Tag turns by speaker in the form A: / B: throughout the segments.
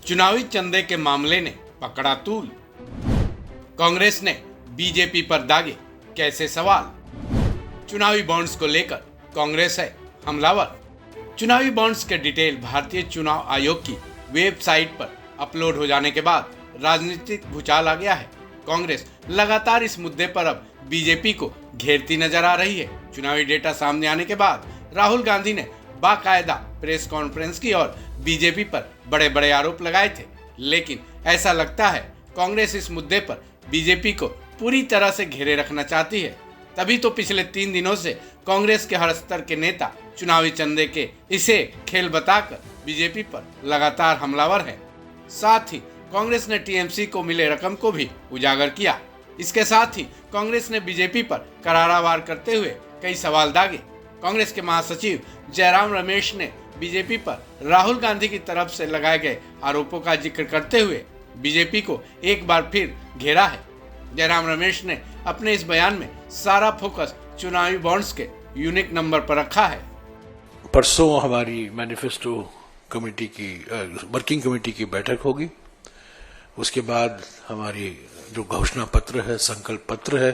A: चुनावी चंदे के मामले ने पकड़ा तूल। कांग्रेस ने बीजेपी पर दागे कैसे सवाल। चुनावी बॉन्ड्स को लेकर कांग्रेस है हमलावर। चुनावी बॉन्ड्स के डिटेल भारतीय चुनाव आयोग की वेबसाइट पर अपलोड हो जाने के बाद राजनीतिक भूचाल आ गया है। कांग्रेस लगातार इस मुद्दे पर अब बीजेपी को घेरती नजर आ रही है। चुनावी डेटा सामने आने के बाद राहुल गांधी ने बाकायदा प्रेस कॉन्फ्रेंस की और बीजेपी पर बड़े बड़े आरोप लगाए थे, लेकिन ऐसा लगता है कांग्रेस इस मुद्दे पर बीजेपी को पूरी तरह से घेरे रखना चाहती है। तभी तो पिछले 3 दिनों से कांग्रेस के हर स्तर के नेता चुनावी चंदे के इसे खेल बताकर बीजेपी पर लगातार हमलावर हैं। साथ ही कांग्रेस ने टीएमसी को मिले रकम को भी उजागर किया। इसके साथ ही कांग्रेस ने बीजेपी पर करारा वार करते हुए कई सवाल दागे। कांग्रेस के महासचिव जयराम रमेश ने बीजेपी पर राहुल गांधी की तरफ से लगाए गए आरोपों का जिक्र करते हुए बीजेपी को एक बार फिर घेरा है। जयराम रमेश ने अपने इस बयान में सारा फोकस चुनावी बॉन्ड्स के यूनिक नंबर पर रखा है।
B: परसों हमारी मैनिफेस्टो कमेटी की वर्किंग कमेटी की बैठक होगी। उसके बाद हमारी जो घोषणा पत्र है, संकल्प पत्र है,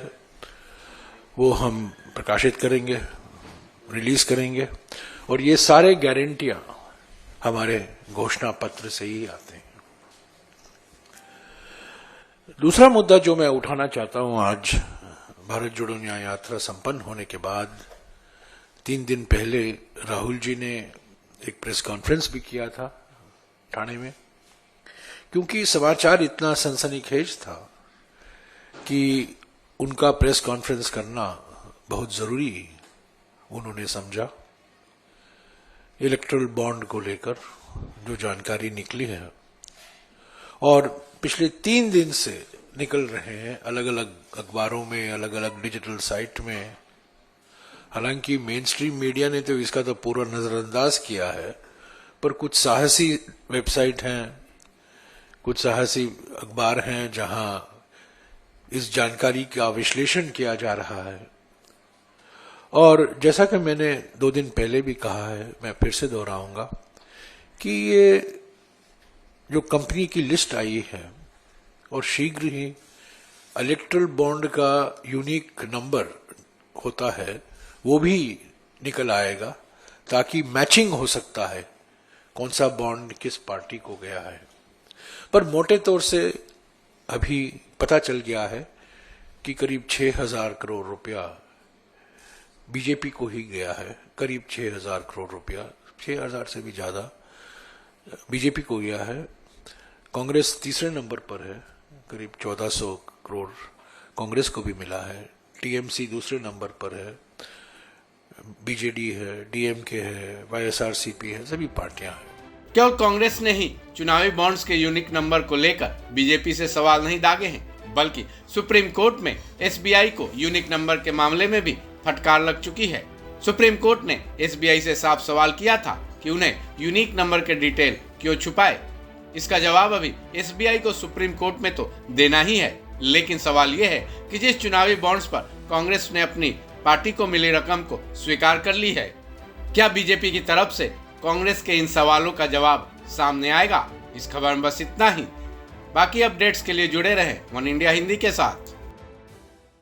B: वो हम प्रकाशित करेंगे, रिलीज करेंगे और ये सारे गारंटियां हमारे घोषणा पत्र से ही आते हैं। दूसरा मुद्दा जो मैं उठाना चाहता हूं, आज भारत जोड़ो न्याय यात्रा संपन्न होने के बाद 3 दिन पहले राहुल जी ने एक प्रेस कॉन्फ्रेंस भी किया था ठाणे में, क्योंकि समाचार इतना सनसनीखेज था कि उनका प्रेस कॉन्फ्रेंस करना बहुत जरूरी उन्होंने समझा। इलेक्टोरल बॉन्ड को लेकर जो जानकारी निकली है और पिछले 3 दिन से निकल रहे हैं अलग अलग अखबारों में, अलग अलग डिजिटल साइट में। हालांकि मेन स्ट्रीम मीडिया ने तो इसका तो पूरा नजरअंदाज किया है, पर कुछ साहसी वेबसाइट हैं, कुछ साहसी अखबार हैं जहां इस जानकारी का विश्लेषण किया जा रहा है। और जैसा कि मैंने 2 दिन पहले भी कहा है, मैं फिर से दोहराऊंगा कि ये जो कंपनी की लिस्ट आई है और शीघ्र ही इलेक्टोरल बॉन्ड का यूनिक नंबर होता है वो भी निकल आएगा, ताकि मैचिंग हो सकता है कौन सा बॉन्ड किस पार्टी को गया है। पर मोटे तौर से अभी पता चल गया है कि करीब 6,000 करोड़ रुपया बीजेपी को ही गया है। करीब 6,000 करोड़ रुपया, 6,000 से भी ज्यादा बीजेपी को गया है। कांग्रेस तीसरे नंबर पर है, करीब 1,400 करोड़ कांग्रेस को भी मिला है। टीएमसी दूसरे नंबर पर है, बीजेडी है, डीएमके है, वाईएसआरसीपी है, सभी पार्टियां हैं।
A: केवल कांग्रेस ने ही चुनावी बॉन्ड्स के यूनिक नंबर को लेकर बीजेपी से सवाल नहीं दागे हैं, बल्कि सुप्रीम कोर्ट में एसबीआई को यूनिक नंबर के मामले में भी फटकार लग चुकी है। सुप्रीम कोर्ट ने एसबीआई से साफ सवाल किया था कि उन्हें यूनिक नंबर के डिटेल क्यों छुपाए। इसका जवाब अभी एसबीआई को सुप्रीम कोर्ट में तो देना ही है, लेकिन सवाल यह है कि जिस चुनावी बॉन्ड्स पर कांग्रेस ने अपनी पार्टी को मिली रकम को स्वीकार कर ली है, क्या बीजेपी की तरफ से कांग्रेस के इन सवालों का जवाब सामने आएगा? इस खबर में बस इतना ही। बाकी अपडेट्स के लिए जुड़े रहें वन इंडिया हिंदी के साथ।